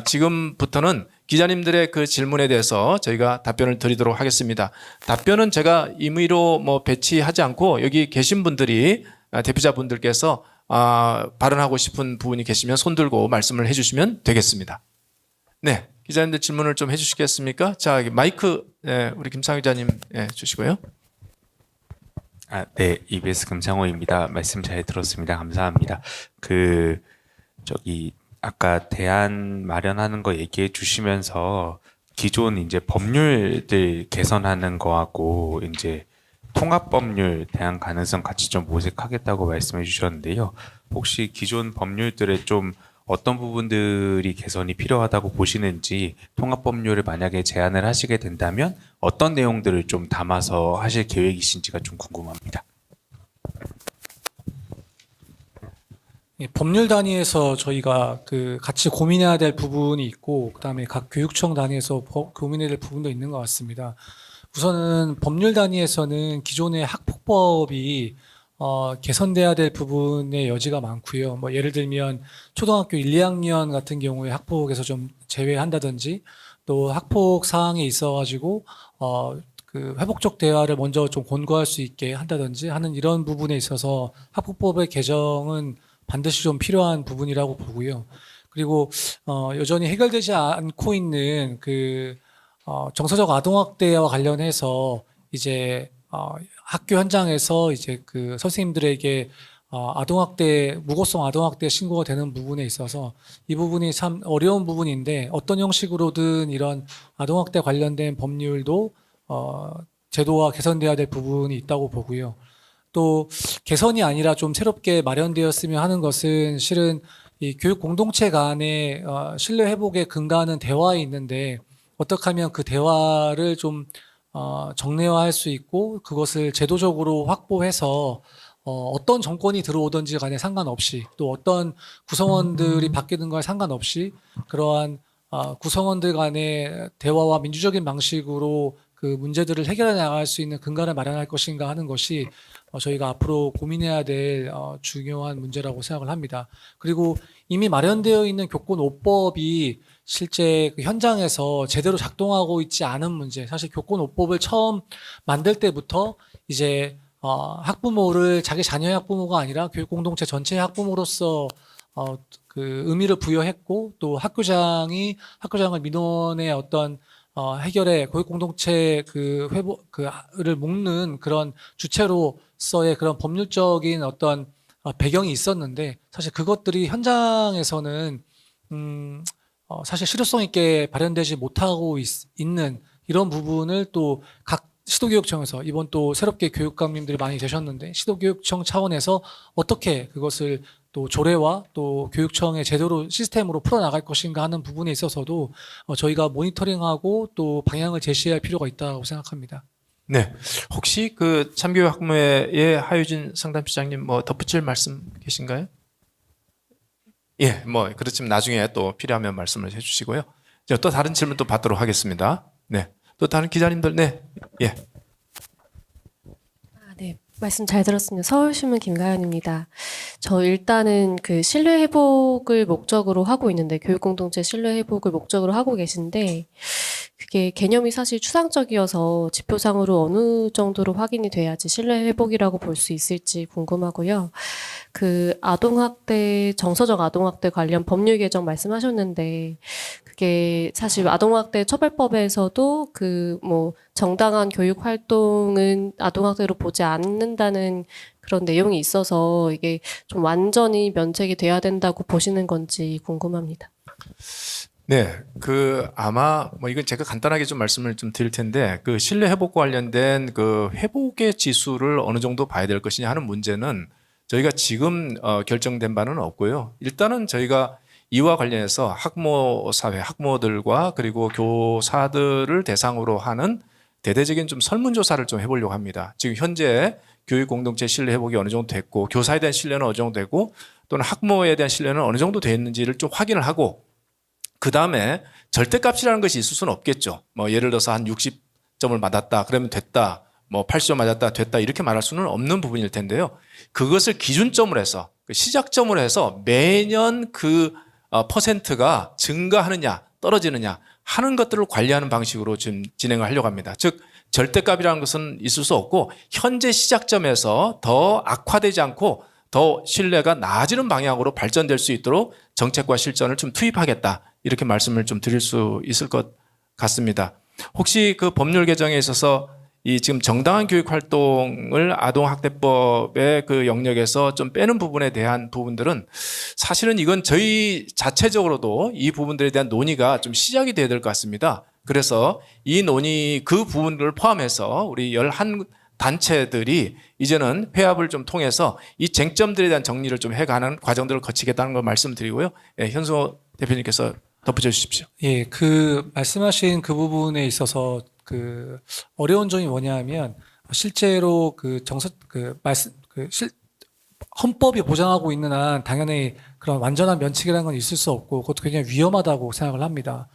지금부터는 기자님들의 그 질문에 대해서 저희가 답변을 드리도록 하겠습니다. 답변은 제가 임의로 배치하지 않고 여기 계신 분들이, 대표자분들께서 발언하고 싶은 부분이 계시면 손 들고 말씀을 해주시면 되겠습니다. 네, 기자님들 질문을 좀 해주시겠습니까? 자, 마이크 우리 김상희 기자님 주시고요. 네, EBS 금상호입니다. 말씀 잘 들었습니다. 감사합니다. 아까 대안 마련하는 거 얘기해 주시면서 기존 이제 법률들 개선하는 거하고 이제 통합법률 대안 가능성 같이 좀 모색하겠다고 말씀해 주셨는데요. 혹시 기존 법률들에 좀 어떤 부분들이 개선이 필요하다고 보시는지, 통합법률을 만약에 제안을 하시게 된다면 어떤 내용들을 좀 담아서 하실 계획이신지가 좀 궁금합니다. 법률 단위에서 저희가 같이 고민해야 될 부분이 있고, 그다음에 각 교육청 단위에서 고민해야 될 부분도 있는 것 같습니다. 우선은 법률 단위에서는 기존의 학폭법이 개선돼야 될 부분의 여지가 많고요. 예를 들면 초등학교 1, 2학년 같은 경우에 학폭에서 좀 제외한다든지, 또 학폭 사항에 있어가지고 회복적 대화를 먼저 좀 권고할 수 있게 한다든지 하는 이런 부분에 있어서 학폭법의 개정은 반드시 좀 필요한 부분이라고 보고요. 그리고 여전히 해결되지 않고 있는 정서적 아동학대와 관련해서 이제 학교 현장에서 이제 선생님들에게 아동학대, 무고성 아동학대 신고가 되는 부분에 있어서 이 부분이 참 어려운 부분인데, 어떤 형식으로든 이런 아동학대 관련된 법률도 제도화 개선돼야 될 부분이 있다고 보고요. 또 개선이 아니라 좀 새롭게 마련되었으면 하는 것은, 실은 이 교육 공동체 간의 신뢰 회복에 근거하는 대화에 있는데, 어떻게 하면 그 대화를 좀 정례화할 수 있고, 그것을 제도적으로 확보해서 어떤 정권이 들어오든지 간에 상관없이, 또 어떤 구성원들이 바뀌는 거에 상관없이 그러한 구성원들 간의 대화와 민주적인 방식으로 그 문제들을 해결해 나갈 수 있는 근간을 마련할 것인가 하는 것이 저희가 앞으로 고민해야 될 중요한 문제라고 생각을 합니다. 그리고 이미 마련되어 있는 교권 5법이 실제 현장에서 제대로 작동하고 있지 않은 문제, 사실 교권 5법을 처음 만들 때부터 이제 학부모를 자기 자녀의 학부모가 아니라 교육 공동체 전체의 학부모로서 의미를 부여했고, 또 학교장을 민원의 어떤 해결에 교육 공동체 회복을 묶는 그런 주체로서의 그런 법률적인 어떤 배경이 있었는데, 사실 그것들이 현장에서는 사실 실효성 있게 발현되지 못하고 있는 이런 부분을 또 각 시도교육청에서, 이번 또 새롭게 교육감님들이 많이 되셨는데, 시도교육청 차원에서 어떻게 그것을 또 조례와 또 교육청의 제대로 시스템으로 풀어나갈 것인가 하는 부분에 있어서도 저희가 모니터링하고 또 방향을 제시할 필요가 있다고 생각합니다. 네, 혹시 참교육 학부모의 하유진 상담실장님 덧붙일 말씀 계신가요? 예, 그렇지만 나중에 또 필요하면 말씀을 해주시고요. 또 다른 질문 또 받도록 하겠습니다. 네, 또 다른 기자님들, 네, 예. 네, 말씀 잘 들었습니다. 서울신문 김가연입니다. 저 일단은 신뢰 회복을 목적으로 하고 있는데, 교육 공동체 신뢰 회복을 목적으로 하고 계신데, 그게 개념이 사실 추상적이어서 지표상으로 어느 정도로 확인이 돼야지 신뢰 회복이라고 볼 수 있을지 궁금하고요. 그 아동학대, 정서적 아동학대 관련 법률 개정 말씀하셨는데 그게 사실 아동학대 처벌법에서도 그 뭐 정당한 교육 활동은 아동학대로 보지 않는다는 그런 내용이 있어서 이게 좀 완전히 면책이 돼야 된다고 보시는 건지 궁금합니다. 네, 그 아마 뭐 이건 제가 간단하게 좀 말씀을 좀 드릴 텐데 그 신뢰 회복과 관련된 그 회복의 지수를 어느 정도 봐야 될 것이냐 하는 문제는 저희가 지금 결정된 바는 없고요. 일단은 저희가 이와 관련해서 학부모 사회, 학부모들과 그리고 교사들을 대상으로 하는 대대적인 좀 설문조사를 좀 해보려고 합니다. 지금 현재 교육 공동체 신뢰 회복이 어느 정도 됐고 교사에 대한 신뢰는 어느 정도 되고 또는 학부모에 대한 신뢰는 어느 정도 됐는지를 좀 확인을 하고 그 다음에 절대값이라는 것이 있을 수는 없겠죠. 뭐 예를 들어서 한 60점을 맞았다 그러면 됐다, 뭐 80점 맞았다 됐다 이렇게 말할 수는 없는 부분일 텐데요. 그것을 기준점으로 해서 시작점으로 해서 매년 그 퍼센트가 증가하느냐 떨어지느냐 하는 것들을 관리하는 방식으로 지금 진행을 하려고 합니다. 즉 절대값이라는 것은 있을 수 없고 현재 시작점에서 더 악화되지 않고 더 신뢰가 나아지는 방향으로 발전될 수 있도록 정책과 실전을 좀 투입하겠다 이렇게 말씀을 좀 드릴 수 있을 것 같습니다. 혹시 그 법률 개정에 있어서 이 지금 정당한 교육 활동을 아동학대법의 그 영역에서 좀 빼는 부분에 대한 부분들은 사실은 이건 저희 자체적으로도 이 부분들에 대한 논의가 좀 시작이 돼야 될 것 같습니다. 그래서 이 논의 그 부분을 포함해서 우리 11단체들이 이제는 회합을 좀 통해서 이 쟁점들에 대한 정리를 좀 해가는 과정들을 거치겠다는 걸 말씀드리고요. 예, 현수 대표님께서 덧붙여 주십시오. 예, 그 말씀하신 그 부분에 있어서 그 어려운 점이 뭐냐면 실제로 그 헌법이 보장하고 있는 한 당연히 그런 완전한 면책이라는 건 있을 수 없고 그것도 굉장히 위험하다고 생각을 합니다.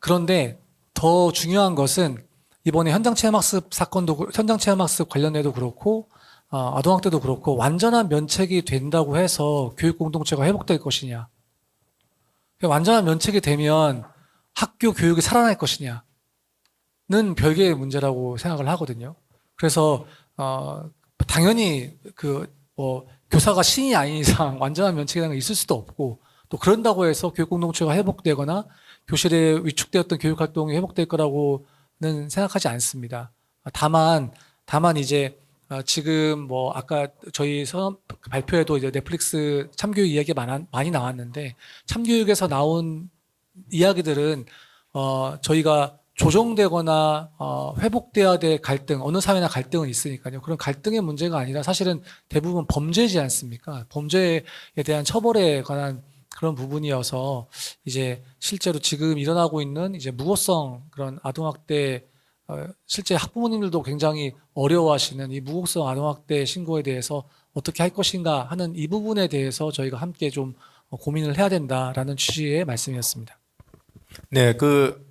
그런데 더 중요한 것은 이번에 현장 체험학습 사건도 현장 체험학습 관련해도 그렇고 아동학대도 그렇고 완전한 면책이 된다고 해서 교육 공동체가 회복될 것이냐, 완전한 면책이 되면 학교 교육이 살아날 것이냐는 별개의 문제라고 생각을 하거든요. 그래서 당연히 교사가 신이 아닌 이상 완전한 면책이라는 게 있을 수도 없고 또 그런다고 해서 교육 공동체가 회복되거나 교실에 위축되었던 교육 활동이 회복될 거라고는 생각하지 않습니다. 다만 이제 지금 아까 저희 발표에도 이제 넷플릭스 참교육 이야기 많이 나왔는데 참교육에서 나온 이야기들은 저희가 조정되거나 회복돼야 될 갈등, 어느 사회나 갈등은 있으니까요. 그런 갈등의 문제가 아니라 사실은 대부분 범죄지 않습니까? 범죄에 대한 처벌에 관한 그런 부분이어서 이제 실제로 지금 일어나고 있는 이제 무고성 그런 아동학대 실제 학부모님들도 굉장히 어려워하시는 이 무고성 아동학대 신고에 대해서 어떻게 할 것인가 하는 이 부분에 대해서 저희가 함께 좀 고민을 해야 된다라는 취지의 말씀이었습니다. 네,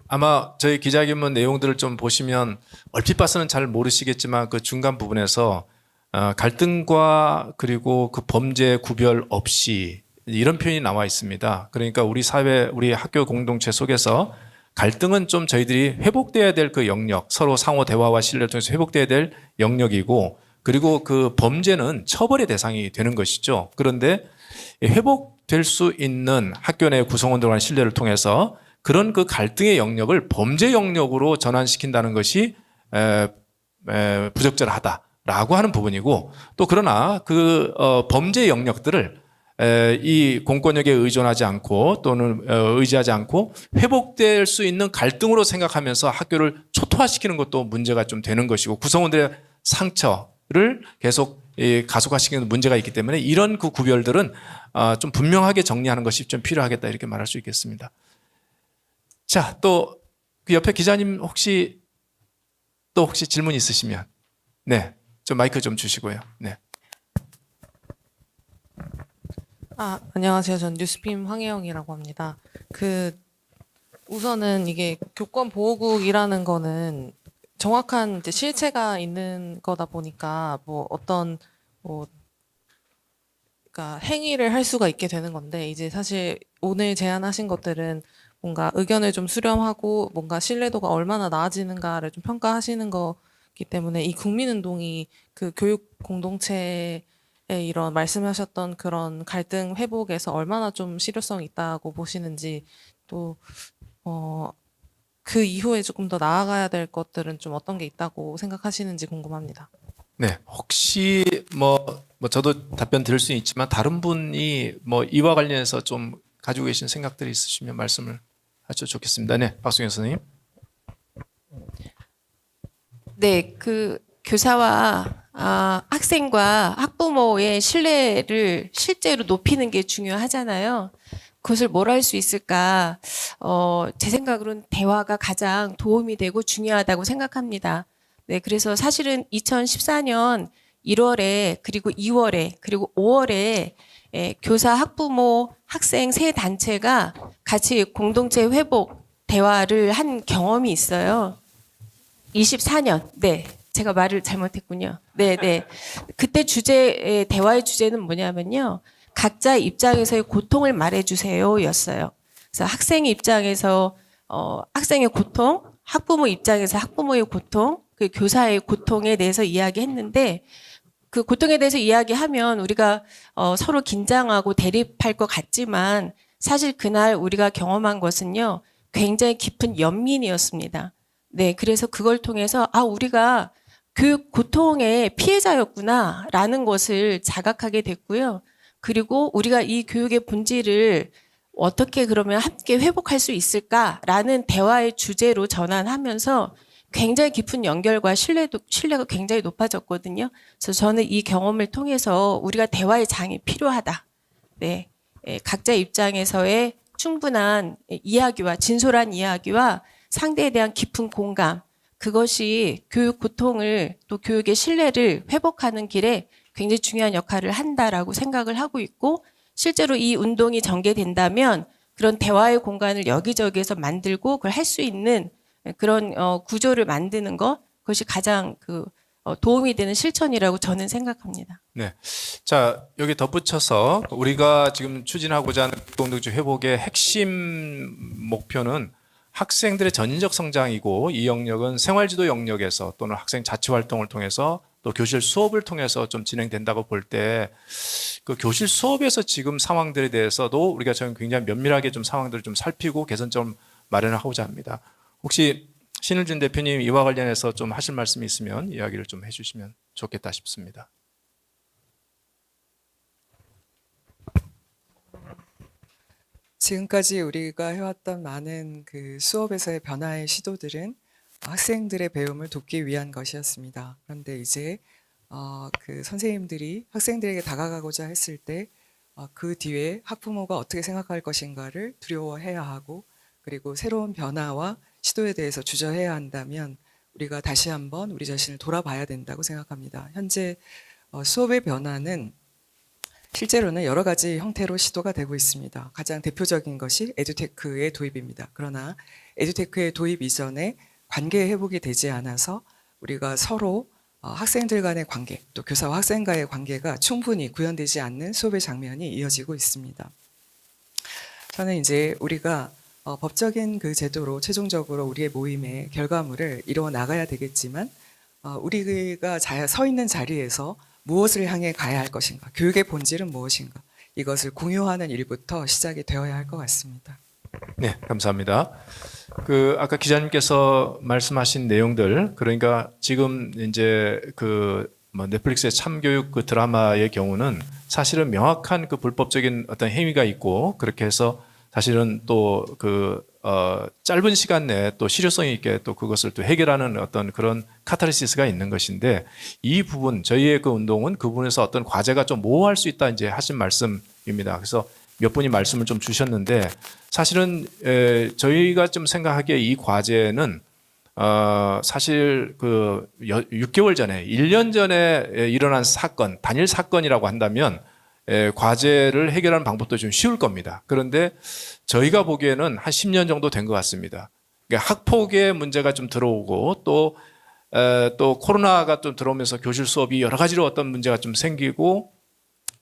아마 저희 기자회견문 내용들을 좀 보시면 얼핏 봐서는 잘 모르시겠지만 그 중간 부분에서 갈등과 그리고 그 범죄 구별 없이 이런 표현이 나와 있습니다. 그러니까 우리 사회, 우리 학교 공동체 속에서 갈등은 좀 저희들이 회복돼야 될 그 영역, 서로 상호 대화와 신뢰를 통해서 회복돼야 될 영역이고 그리고 그 범죄는 처벌의 대상이 되는 것이죠. 그런데 회복될 수 있는 학교 내 구성원들과의 신뢰를 통해서 그런 그 갈등의 영역을 범죄 영역으로 전환시킨다는 것이 부적절하다라고 하는 부분이고 또 그러나 그 범죄 영역들을 이 공권력에 의존하지 않고 또는 의지하지 않고 회복될 수 있는 갈등으로 생각하면서 학교를 초토화시키는 것도 문제가 좀 되는 것이고 구성원들의 상처를 계속 가속화시키는 문제가 있기 때문에 이런 그 구별들은 좀 분명하게 정리하는 것이 좀 필요하겠다 이렇게 말할 수 있겠습니다. 자, 또 그 옆에 기자님 혹시 질문 있으시면 네, 좀 마이크 좀 주시고요. 네. 안녕하세요. 전 뉴스핌 황혜영이라고 합니다. 우선은 이게 교권보호국이라는 거는 정확한 이제 실체가 있는 거다 보니까 그러니까 행위를 할 수가 있게 되는 건데 이제 사실 오늘 제안하신 것들은 뭔가 의견을 좀 수렴하고 뭔가 신뢰도가 얼마나 나아지는가를 좀 평가하시는 거기 때문에 이 국민운동이 그 교육 공동체의 이런 말씀하셨던 그런 갈등 회복에서 얼마나 좀 실효성이 있다고 보시는지 또 그 이후에 조금 더 나아가야 될 것들은 좀 어떤 게 있다고 생각하시는지 궁금합니다. 네, 혹시 뭐 저도 답변 드릴 수는 있지만 다른 분이 뭐 이와 관련해서 좀 가지고 계신 생각들이 있으시면 말씀을 하셔도 좋겠습니다. 네, 박수경 선생님. 네, 그 교사와 학생과 학부모의 신뢰를 실제로 높이는 게 중요하잖아요. 그것을 뭘 할 수 있을까? 제 생각으로는 대화가 가장 도움이 되고 중요하다고 생각합니다. 네, 그래서 사실은 2014년 1월에 그리고 2월에 그리고 5월에 교사, 학부모, 학생 세 단체가 같이 공동체 회복 대화를 한 경험이 있어요. 24년. 네. 제가 말을 잘못했군요. 네, 네. 그때 대화의 주제는 뭐냐면요. 각자 입장에서의 고통을 말해주세요였어요. 그래서 학생의 입장에서 학생의 고통, 학부모 입장에서 학부모의 고통, 그 교사의 고통에 대해서 이야기했는데 그 고통에 대해서 이야기하면 우리가 서로 긴장하고 대립할 것 같지만 사실 그날 우리가 경험한 것은요. 굉장히 깊은 연민이었습니다. 네, 그래서 그걸 통해서 우리가 교육 고통의 피해자였구나라는 것을 자각하게 됐고요. 그리고 우리가 이 교육의 본질을 어떻게 그러면 함께 회복할 수 있을까라는 대화의 주제로 전환하면서 굉장히 깊은 연결과 신뢰가 굉장히 높아졌거든요. 그래서 저는 이 경험을 통해서 우리가 대화의 장이 필요하다. 네, 각자 입장에서의 충분한 이야기와 진솔한 이야기와 상대에 대한 깊은 공감, 그것이 교육 고통을 또 교육의 신뢰를 회복하는 길에 굉장히 중요한 역할을 한다라고 생각을 하고 있고 실제로 이 운동이 전개된다면 그런 대화의 공간을 여기저기에서 만들고 그걸 할 수 있는 그런 구조를 만드는 것 그것이 가장 도움이 되는 실천이라고 저는 생각합니다. 네. 자, 여기 덧붙여서 우리가 지금 추진하고자 하는 공동체 회복의 핵심 목표는 학생들의 전인적 성장이고 이 영역은 생활지도 영역에서 또는 학생 자치 활동을 통해서 또 교실 수업을 통해서 좀 진행된다고 볼 때 그 교실 수업에서 지금 상황들에 대해서도 우리가 저는 굉장히 면밀하게 좀 상황들을 좀 살피고 개선점 마련을 하고자 합니다. 혹시 신을준 대표님 이와 관련해서 좀 하실 말씀이 있으면 이야기를 좀 해주시면 좋겠다 싶습니다. 지금까지 우리가 해왔던 많은 그 수업에서의 변화의 시도들은 학생들의 배움을 돕기 위한 것이었습니다. 그런데 이제 그 선생님들이 학생들에게 다가가고자 했을 때 그 뒤에 학부모가 어떻게 생각할 것인가를 두려워해야 하고 그리고 새로운 변화와 시도에 대해서 주저해야 한다면 우리가 다시 한번 우리 자신을 돌아봐야 된다고 생각합니다. 현재 수업의 변화는 실제로는 여러 가지 형태로 시도가 되고 있습니다. 가장 대표적인 것이 에듀테크의 도입입니다. 그러나 에듀테크의 도입 이전에 관계 회복이 되지 않아서 우리가 서로 학생들 간의 관계, 또 교사와 학생과의 관계가 충분히 구현되지 않는 수업의 장면이 이어지고 있습니다. 저는 이제 우리가 법적인 그 제도로 최종적으로 우리의 모임의 결과물을 이루어 나가야 되겠지만 우리가 서 있는 자리에서 무엇을 향해 가야 할 것인가, 교육의 본질은 무엇인가, 이것을 공유하는 일부터 시작이 되어야 할 것 같습니다. 네, 감사합니다. 아까 기자님께서 말씀하신 내용들, 그러니까 지금 이제 넷플릭스의 참교육 그 드라마의 경우는 사실은 명확한 그 불법적인 어떤 행위가 있고 그렇게 해서 사실은 또 짧은 시간 내에 또 실효성 있게 또 그것을 또 해결하는 어떤 그런 카타르시스가 있는 것인데 이 부분 저희의 그 운동은 그 부분에서 어떤 과제가 좀 모호할 수 있다 이제 하신 말씀입니다. 그래서 몇 분이 말씀을 좀 주셨는데 사실은 저희가 좀 생각하기에 이 과제는 사실 6개월 전에 1년 전에 일어난 사건, 단일 사건이라고 한다면 과제를 해결하는 방법도 좀 쉬울 겁니다. 그런데 저희가 보기에는 한 10년 정도 된 것 같습니다. 그러니까 학폭의 문제가 좀 들어오고 또 코로나가 좀 들어오면서 교실 수업이 여러 가지로 어떤 문제가 좀 생기고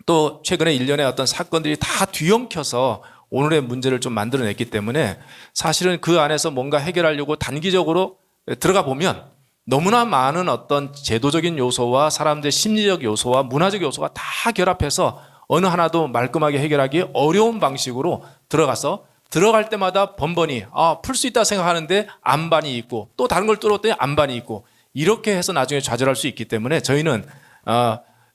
또 최근에 일련의 어떤 사건들이 다 뒤엉켜서 오늘의 문제를 좀 만들어냈기 때문에 사실은 그 안에서 뭔가 해결하려고 단기적으로 들어가 보면 너무나 많은 어떤 제도적인 요소와 사람들의 심리적 요소와 문화적 요소가 다 결합해서 어느 하나도 말끔하게 해결하기 어려운 방식으로 들어가서 들어갈 때마다 번번이 풀 수 있다 생각하는데 안반이 있고 또 다른 걸 뚫었더니 안반이 있고 이렇게 해서 나중에 좌절할 수 있기 때문에 저희는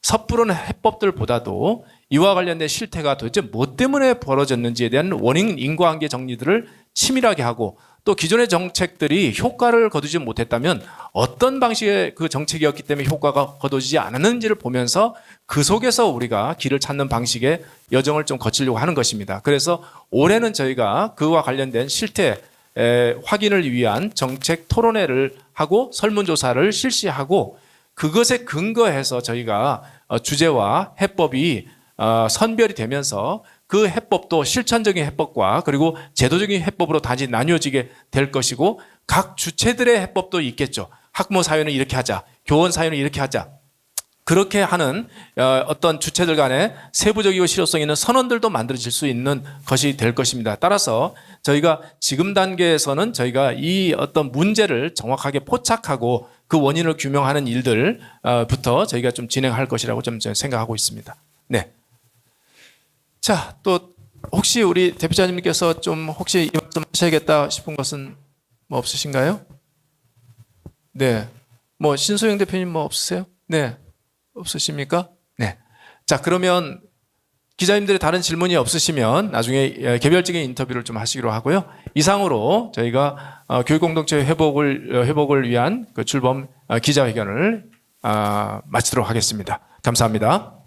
섣부른 해법들보다도 이와 관련된 실태가 도대체 뭐 때문에 벌어졌는지에 대한 원인 인과관계 정리들을 치밀하게 하고 또 기존의 정책들이 효과를 거두지 못했다면 어떤 방식의 그 정책이었기 때문에 효과가 거두지 않았는지를 보면서 그 속에서 우리가 길을 찾는 방식의 여정을 좀 거치려고 하는 것입니다. 그래서 올해는 저희가 그와 관련된 실태 확인을 위한 정책 토론회를 하고 설문조사를 실시하고 그것에 근거해서 저희가 주제와 해법이 선별이 되면서 그 해법도 실천적인 해법과 그리고 제도적인 해법으로 단지 나뉘어지게 될 것이고 각 주체들의 해법도 있겠죠. 학부모 사회는 이렇게 하자. 교원 사회는 이렇게 하자. 그렇게 하는 어떤 주체들 간의 세부적이고 실효성 있는 선언들도 만들어질 수 있는 것이 될 것입니다. 따라서 저희가 지금 단계에서는 저희가 이 어떤 문제를 정확하게 포착하고 그 원인을 규명하는 일들부터 저희가 좀 진행할 것이라고 좀 생각하고 있습니다. 네. 자, 또 혹시 우리 대표자님께서 좀 혹시 이 말씀 하셔야겠다 싶은 것은 뭐 없으신가요? 네. 뭐 신소영 대표님 뭐 없으세요? 네. 없으십니까? 네. 자, 그러면 기자님들의 다른 질문이 없으시면 나중에 개별적인 인터뷰를 좀 하시기로 하고요. 이상으로 저희가 교육공동체 회복을 위한 그 출범 기자회견을 마치도록 하겠습니다. 감사합니다.